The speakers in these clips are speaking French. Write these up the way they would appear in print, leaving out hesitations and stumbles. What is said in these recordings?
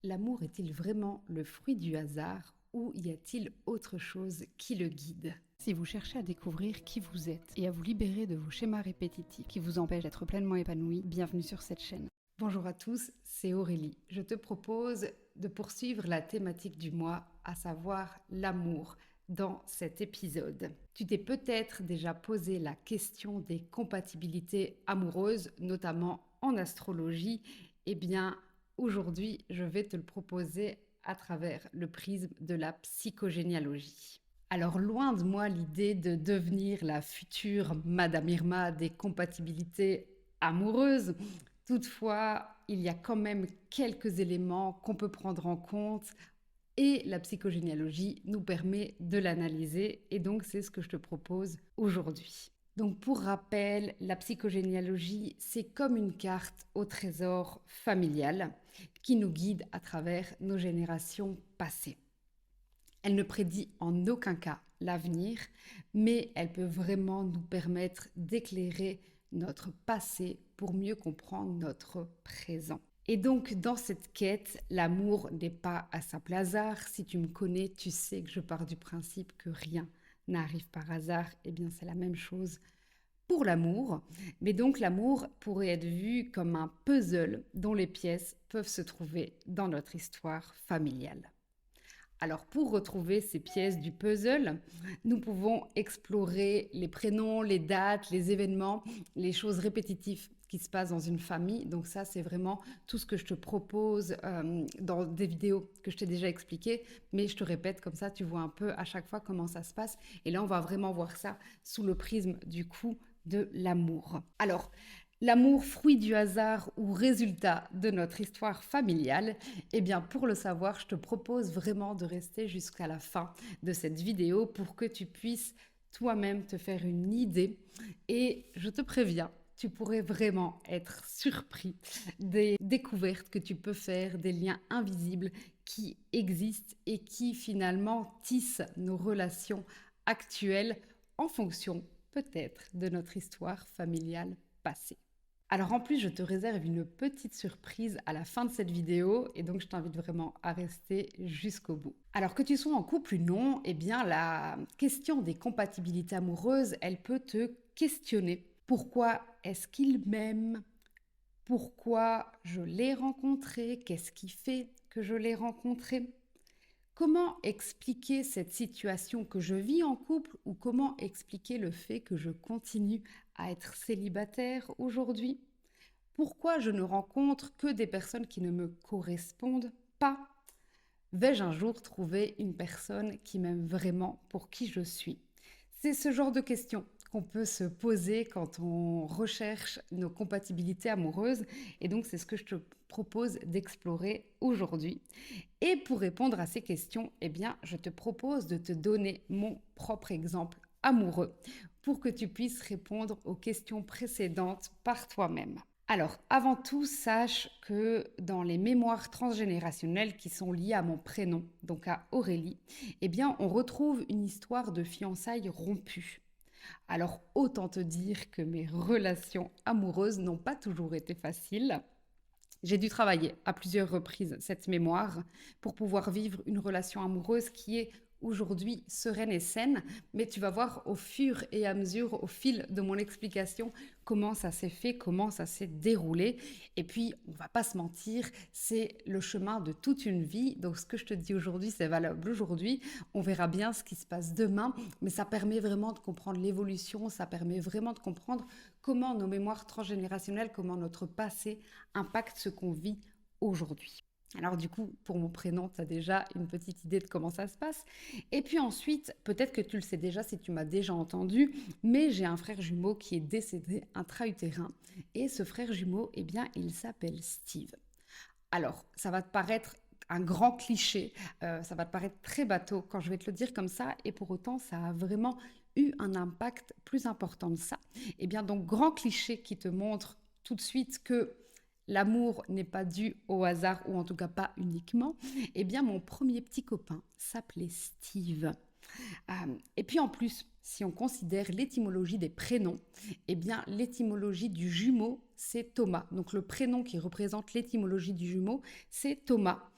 L'amour est-il vraiment le fruit du hasard ou y a-t-il autre chose qui le guide? Si vous cherchez à découvrir qui vous êtes et à vous libérer de vos schémas répétitifs qui vous empêchent d'être pleinement épanoui, bienvenue sur cette chaîne. Bonjour à tous, c'est Aurélie. Je te propose de poursuivre la thématique du mois, à savoir l'amour, dans cet épisode. Tu t'es peut-être déjà posé la question des compatibilités amoureuses, notamment en astrologie. Eh bien, aujourd'hui, je vais te le proposer à travers le prisme de la psychogénéalogie. Alors, loin de moi l'idée de devenir la future Madame Irma des compatibilités amoureuses. Toutefois, il y a quand même quelques éléments qu'on peut prendre en compte et la psychogénéalogie nous permet de l'analyser et donc c'est ce que je te propose aujourd'hui. Donc pour rappel, la psychogénéalogie, c'est comme une carte au trésor familial qui nous guide à travers nos générations passées. Elle ne prédit en aucun cas l'avenir, mais elle peut vraiment nous permettre d'éclairer notre passé pour mieux comprendre notre présent. Et donc, dans cette quête, l'amour n'est pas à simple hasard. Si tu me connais, tu sais que je pars du principe que rien n'arrive par hasard. Eh bien, c'est la même chose pour l'amour. Mais donc, l'amour pourrait être vu comme un puzzle dont les pièces peuvent se trouver dans notre histoire familiale. Alors, pour retrouver ces pièces du puzzle, nous pouvons explorer les prénoms, les dates, les événements, les choses répétitives qui se passent dans une famille. Donc ça, c'est vraiment tout ce que je te propose dans des vidéos que je t'ai déjà expliquées. Mais je te répète, comme ça, tu vois un peu à chaque fois comment ça se passe. Et là, on va vraiment voir ça sous le prisme du coup de l'amour. Alors, l'amour, fruit du hasard ou résultat de notre histoire familiale? Eh bien, pour le savoir, je te propose vraiment de rester jusqu'à la fin de cette vidéo pour que tu puisses toi-même te faire une idée. Et je te préviens, tu pourrais vraiment être surpris des découvertes que tu peux faire, des liens invisibles qui existent et qui finalement tissent nos relations actuelles en fonction peut-être de notre histoire familiale passée. Alors en plus, je te réserve une petite surprise à la fin de cette vidéo et donc je t'invite vraiment à rester jusqu'au bout. Alors que tu sois en couple ou non, eh bien la question des compatibilités amoureuses, elle peut te questionner. Pourquoi est-ce qu'il m'aime? Pourquoi je l'ai rencontré? Qu'est-ce qui fait que je l'ai rencontré? Comment expliquer cette situation que je vis en couple ou comment expliquer le fait que je continue à être célibataire aujourd'hui? Pourquoi je ne rencontre que des personnes qui ne me correspondent pas? Vais-je un jour trouver une personne qui m'aime vraiment pour qui je suis? C'est ce genre de questions qu'on peut se poser quand on recherche nos compatibilités amoureuses. Et donc, c'est ce que je te propose d'explorer aujourd'hui. Et pour répondre à ces questions, eh bien, je te propose de te donner mon propre exemple amoureux pour que tu puisses répondre aux questions précédentes par toi-même. Alors, avant tout, sache que dans les mémoires transgénérationnelles qui sont liées à mon prénom, donc à Aurélie, eh bien, on retrouve une histoire de fiançailles rompues. Alors, autant te dire que mes relations amoureuses n'ont pas toujours été faciles. J'ai dû travailler à plusieurs reprises cette mémoire pour pouvoir vivre une relation amoureuse qui est aujourd'hui sereine et saine, mais tu vas voir au fur et à mesure, au fil de mon explication, comment ça s'est fait, comment ça s'est déroulé. Et puis, on va pas se mentir, c'est le chemin de toute une vie. Donc, ce que je te dis aujourd'hui, c'est valable aujourd'hui. On verra bien ce qui se passe demain, mais ça permet vraiment de comprendre l'évolution, ça permet vraiment de comprendre comment nos mémoires transgénérationnelles, comment notre passé impacte ce qu'on vit aujourd'hui. Alors du coup, pour mon prénom, tu as déjà une petite idée de comment ça se passe. Et puis ensuite, peut-être que tu le sais déjà si tu m'as déjà entendu, mais j'ai un frère jumeau qui est décédé intra-utérin. Et ce frère jumeau, eh bien, il s'appelle Steve. Alors, ça va te paraître un grand cliché, ça va te paraître très bateau quand je vais te le dire comme ça, et pour autant, ça a vraiment eu un impact plus important de ça. Eh bien, donc, grand cliché qui te montre tout de suite que l'amour n'est pas dû au hasard, ou en tout cas pas uniquement. Eh bien, mon premier petit copain s'appelait Steve. Et puis en plus, si on considère l'étymologie des prénoms, eh bien l'étymologie du jumeau, c'est Thomas. Donc le prénom qui représente l'étymologie du jumeau, c'est Thomas.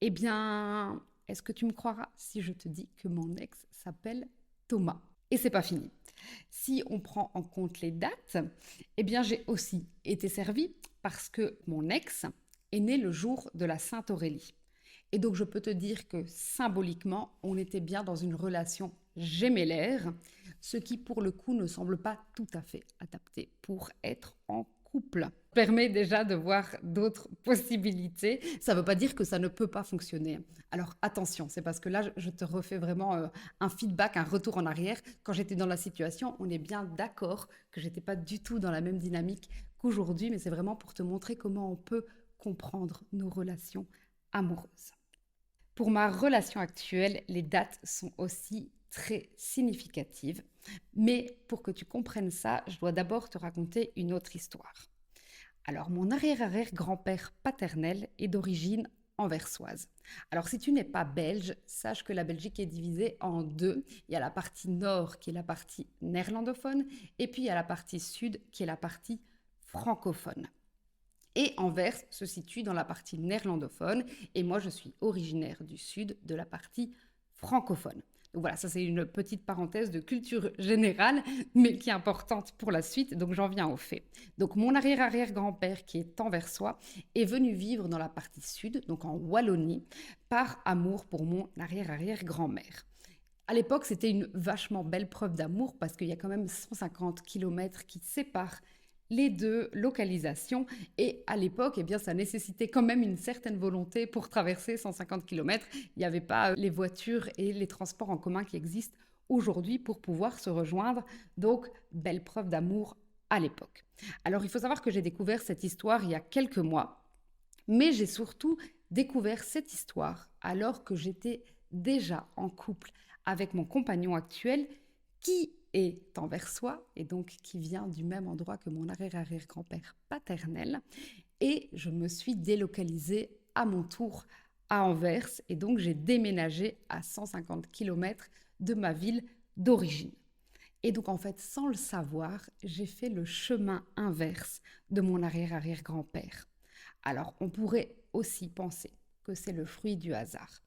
Eh bien, est-ce que tu me croiras si je te dis que mon ex s'appelle Thomas? Et c'est pas fini. Si on prend en compte les dates, eh bien j'ai aussi été servie parce que mon ex est né le jour de la Sainte Aurélie. Et donc je peux te dire que symboliquement, on était bien dans une relation gémellaire, ce qui pour le coup ne semble pas tout à fait adapté pour être en couple. Permet déjà de voir d'autres possibilités. Ça ne veut pas dire que ça ne peut pas fonctionner. Alors attention, c'est parce que là, je te refais vraiment un feedback, un retour en arrière. Quand j'étais dans la situation, on est bien d'accord que j'étais pas du tout dans la même dynamique qu'aujourd'hui, mais c'est vraiment pour te montrer comment on peut comprendre nos relations amoureuses. Pour ma relation actuelle, les dates sont aussi très significatives. Mais pour que tu comprennes ça, je dois d'abord te raconter une autre histoire. Alors, mon arrière-arrière-grand-père paternel est d'origine anversoise. Alors, si tu n'es pas belge, sache que la Belgique est divisée en deux. Il y a la partie nord qui est la partie néerlandophone, et puis il y a la partie sud qui est la partie francophone. Et Anvers se situe dans la partie néerlandophone, et moi je suis originaire du sud de la partie francophone. Donc voilà, ça c'est une petite parenthèse de culture générale, mais qui est importante pour la suite, donc j'en viens au fait. Donc mon arrière-arrière-grand-père, qui est anversois, est venu vivre dans la partie sud, donc en Wallonie, par amour pour mon arrière-arrière-grand-mère. À l'époque, c'était une vachement belle preuve d'amour parce qu'il y a quand même 150 kilomètres qui séparent les deux localisations. Et à l'époque, eh bien, ça nécessitait quand même une certaine volonté pour traverser 150 kilomètres. Il n'y avait pas les voitures et les transports en commun qui existent aujourd'hui pour pouvoir se rejoindre. Donc, belle preuve d'amour à l'époque. Alors, il faut savoir que j'ai découvert cette histoire il y a quelques mois, mais j'ai surtout découvert cette histoire alors que j'étais déjà en couple avec mon compagnon actuel qui est anversois et donc qui vient du même endroit que mon arrière-arrière-grand-père paternel. Et je me suis délocalisée à mon tour à Anvers et donc j'ai déménagé à 150 km de ma ville d'origine. Et donc en fait, sans le savoir, j'ai fait le chemin inverse de mon arrière-arrière-grand-père. Alors on pourrait aussi penser que c'est le fruit du hasard.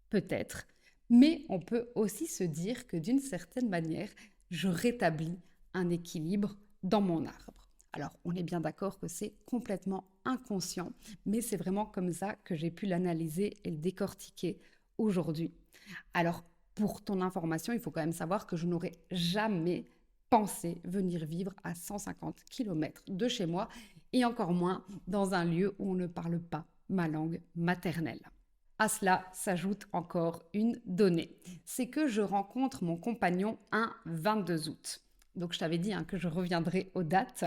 Peut-être, mais on peut aussi se dire que d'une certaine manière, je rétablis un équilibre dans mon arbre. Alors, on est bien d'accord que c'est complètement inconscient, mais c'est vraiment comme ça que j'ai pu l'analyser et le décortiquer aujourd'hui. Alors, pour ton information, il faut quand même savoir que je n'aurais jamais pensé venir vivre à 150 km de chez moi et encore moins dans un lieu où on ne parle pas ma langue maternelle. À cela s'ajoute encore une donnée, c'est que je rencontre mon compagnon un 22 août. Donc je t'avais dit que je reviendrai aux dates.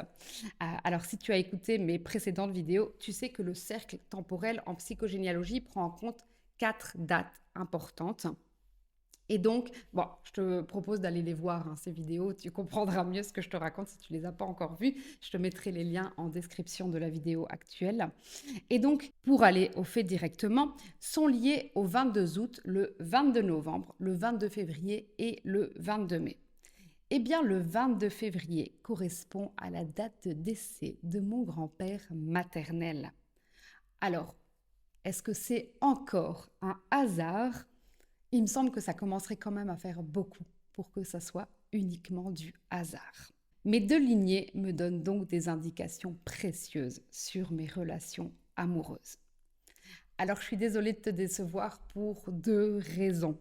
Alors si tu as écouté mes précédentes vidéos, tu sais que le cercle temporel en psychogénéalogie prend en compte 4 dates importantes. Et donc, bon, je te propose d'aller les voir, ces vidéos. Tu comprendras mieux ce que je te raconte si tu ne les as pas encore vues. Je te mettrai les liens en description de la vidéo actuelle. Et donc, pour aller au fait directement, sont liés au 22 août, le 22 novembre, le 22 février et le 22 mai. Eh bien, le 22 février correspond à la date de décès de mon grand-père maternel. Alors, est-ce que c'est encore un hasard ? Il me semble que ça commencerait quand même à faire beaucoup pour que ça soit uniquement du hasard. Mes deux lignées me donnent donc des indications précieuses sur mes relations amoureuses. Alors je suis désolée de te décevoir pour 2 raisons.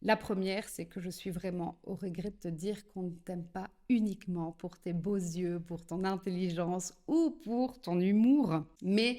La première, c'est que je suis vraiment au regret de te dire qu'on ne t'aime pas uniquement pour tes beaux yeux, pour ton intelligence ou pour ton humour, mais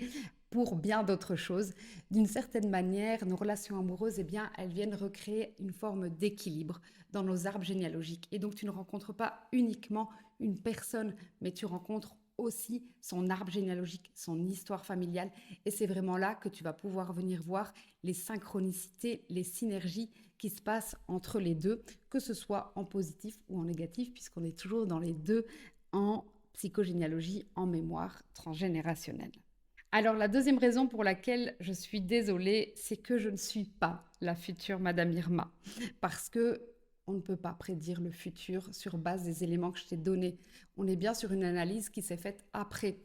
pour bien d'autres choses. D'une certaine manière, nos relations amoureuses, eh bien, elles viennent recréer une forme d'équilibre dans nos arbres généalogiques. Et donc, tu ne rencontres pas uniquement une personne, mais tu rencontres aussi son arbre généalogique, son histoire familiale. Et c'est vraiment là que tu vas pouvoir venir voir les synchronicités, les synergies qui se passent entre les deux, que ce soit en positif ou en négatif, puisqu'on est toujours dans les deux en psychogénéalogie, en mémoire transgénérationnelle. Alors la deuxième raison pour laquelle je suis désolée, c'est que je ne suis pas la future Madame Irma, parce que on ne peut pas prédire le futur sur base des éléments que je t'ai donnés. On est bien sur une analyse qui s'est faite après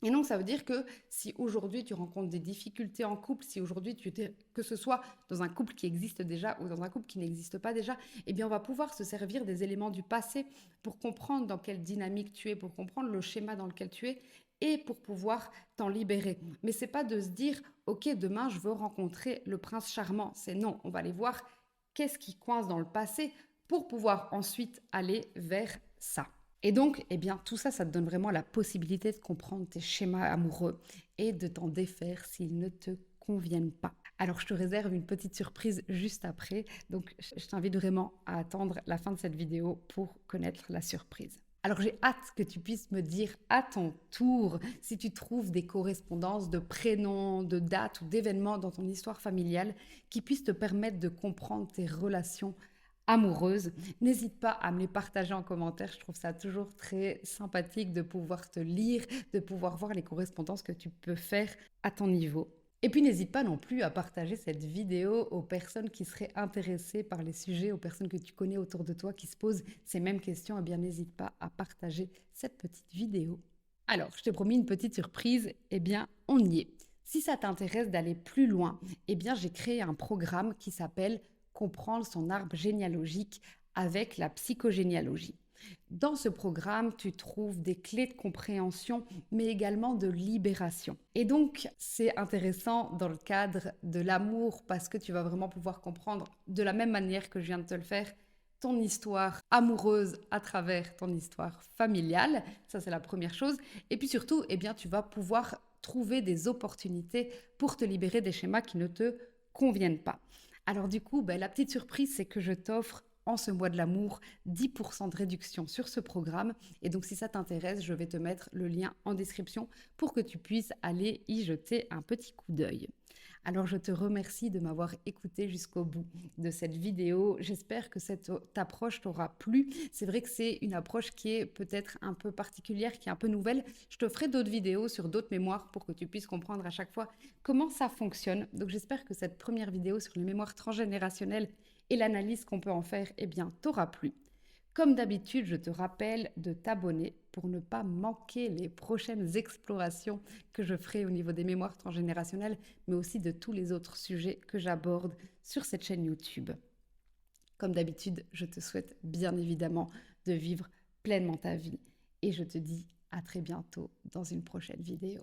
Et donc, ça veut dire que si aujourd'hui tu rencontres des difficultés en couple, si aujourd'hui que ce soit dans un couple qui existe déjà ou dans un couple qui n'existe pas déjà, eh bien, on va pouvoir se servir des éléments du passé pour comprendre dans quelle dynamique tu es, pour comprendre le schéma dans lequel tu es et pour pouvoir t'en libérer. Mais c'est pas de se dire, OK, demain, je veux rencontrer le prince charmant. C'est non, on va aller voir qu'est-ce qui coince dans le passé pour pouvoir ensuite aller vers ça. Et donc, eh bien, tout ça, ça te donne vraiment la possibilité de comprendre tes schémas amoureux et de t'en défaire s'ils ne te conviennent pas. Alors, je te réserve une petite surprise juste après. Donc, je t'invite vraiment à attendre la fin de cette vidéo pour connaître la surprise. Alors, j'ai hâte que tu puisses me dire à ton tour si tu trouves des correspondances de prénoms, de dates ou d'événements dans ton histoire familiale qui puissent te permettre de comprendre tes relations amoureuses. N'hésite pas à me les partager en commentaire. Je trouve ça toujours très sympathique de pouvoir te lire, de pouvoir voir les correspondances que tu peux faire à ton niveau. Et puis n'hésite pas non plus à partager cette vidéo aux personnes qui seraient intéressées par les sujets, aux personnes que tu connais autour de toi qui se posent ces mêmes questions. Eh bien, n'hésite pas à partager cette petite vidéo. Alors, je t'ai promis une petite surprise. Eh bien, on y est. Si ça t'intéresse d'aller plus loin, eh bien, j'ai créé un programme qui s'appelle Comprendre son arbre généalogique avec la psychogénéalogie. Dans ce programme, tu trouves des clés de compréhension, mais également de libération. Et donc, c'est intéressant dans le cadre de l'amour parce que tu vas vraiment pouvoir comprendre de la même manière que je viens de te le faire, ton histoire amoureuse à travers ton histoire familiale. Ça, c'est la première chose. Et puis surtout, eh bien, tu vas pouvoir trouver des opportunités pour te libérer des schémas qui ne te conviennent pas. Alors du coup, la petite surprise, c'est que je t'offre en ce mois de l'amour 10% de réduction sur ce programme. Et donc si ça t'intéresse, je vais te mettre le lien en description pour que tu puisses aller y jeter un petit coup d'œil. Alors je te remercie de m'avoir écouté jusqu'au bout de cette vidéo. J'espère que cette approche t'aura plu. C'est vrai que c'est une approche qui est peut-être un peu particulière, qui est un peu nouvelle. Je te ferai d'autres vidéos sur d'autres mémoires pour que tu puisses comprendre à chaque fois comment ça fonctionne. Donc j'espère que cette première vidéo sur les mémoires transgénérationnelles et l'analyse qu'on peut en faire, eh bien, t'aura plu. Comme d'habitude, je te rappelle de t'abonner pour ne pas manquer les prochaines explorations que je ferai au niveau des mémoires transgénérationnelles, mais aussi de tous les autres sujets que j'aborde sur cette chaîne YouTube. Comme d'habitude, je te souhaite bien évidemment de vivre pleinement ta vie et je te dis à très bientôt dans une prochaine vidéo.